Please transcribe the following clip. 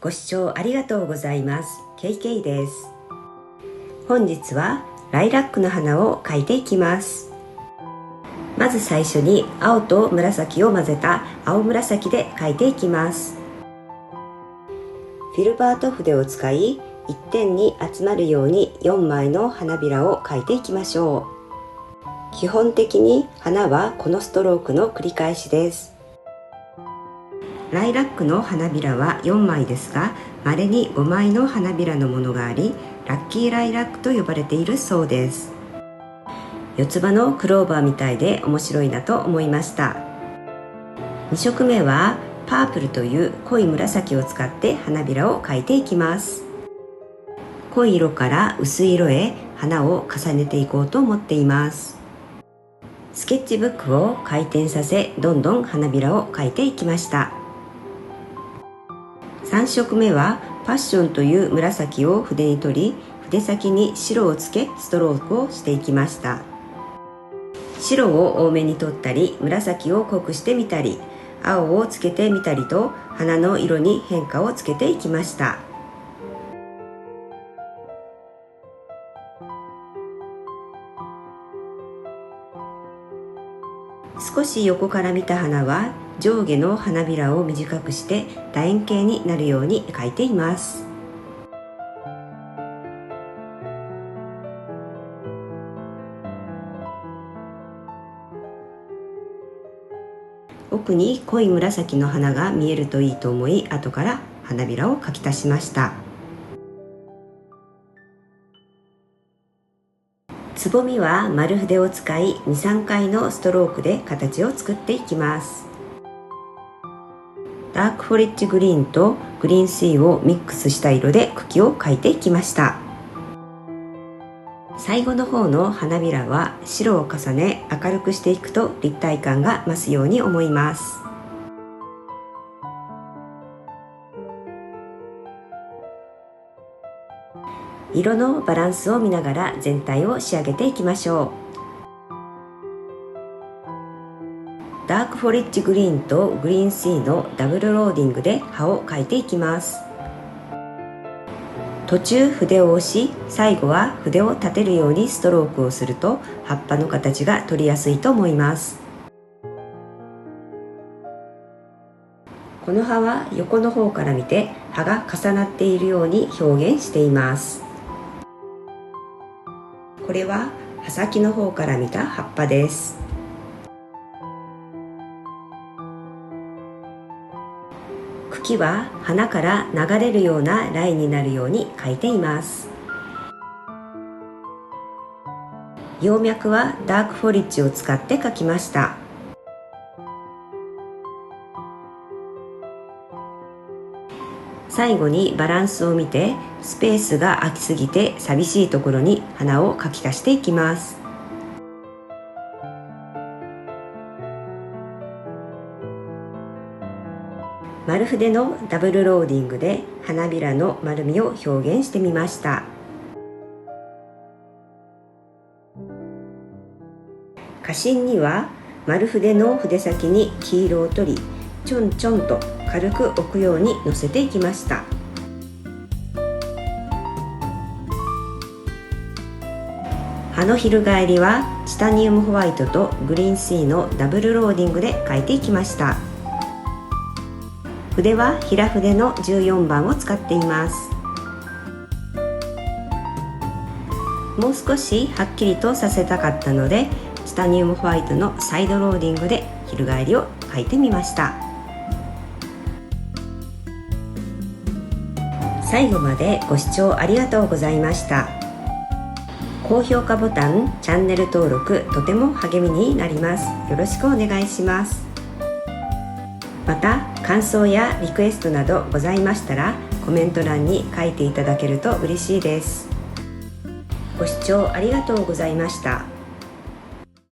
ご視聴ありがとうございます。ケイケイです。本日はライラックの花を描いていきます。まず最初に青と紫を混ぜた青紫で描いていきます。フィルバート筆を使い一点に集まるように4枚の花びらを描いていきましょう。基本的に花はこのストロークの繰り返しです。ライラックの花びらは4枚ですが、稀に5枚の花びらのものがあり、ラッキーライラックと呼ばれているそうです。四つ葉のクローバーみたいで面白いなと思いました。2色目はパープルという濃い紫を使って花びらを描いていきます。濃い色から薄い色へ花を重ねていこうと思っています。スケッチブックを回転させ、どんどん花びらを描いていきました。3色目はパッションという紫を筆に取り、筆先に白をつけストロークをしていきました。白を多めに取ったり、紫を濃くしてみたり、青をつけてみたりと花の色に変化をつけていきました。少し横から見た花は上下の花びらを短くして楕円形になるように描いています。奥に濃い紫の花が見えるといいと思い、後から花びらを描き足しました。つぼみは丸筆を使い 2,3 回のストロークで形を作っていきます。ダークフォレッジグリーンとグリーンシーをミックスした色で茎を描いていきました。最後の方の花びらは白を重ね明るくしていくと立体感が増すように思います。色のバランスを見ながら全体を仕上げていきましょう。ダークフォレッジグリーンとグリーンシーのダブルローディングで葉を描いていきます。途中筆を押し、最後は筆を立てるようにストロークをすると葉っぱの形が取りやすいと思います。この葉は横の方から見て葉が重なっているように表現しています。これは葉先の方から見た葉っぱです。茎は花から流れるようなラインになるように描いています。葉脈はダークフォリッジを使って描きました。最後にバランスを見てスペースが空きすぎて寂しいところに花を描き足していきます。丸筆のダブルローディングで花びらの丸みを表現してみました。花芯には丸筆の筆先に黄色を取り、ちょんちょんと軽く置くようにのせていきました。葉の翻りはチタニウムホワイトとグリーンシーのダブルローディングで描いていきました。筆は平筆の14番を使っています。もう少しはっきりとさせたかったので、チタニウムホワイトのサイドローディングで翻りを描いてみました。最後までご視聴ありがとうございました。高評価ボタン、チャンネル登録、とても励みになります。よろしくお願いします。また、感想やリクエストなどございましたら、コメント欄に書いていただけると嬉しいです。ご視聴ありがとうございました。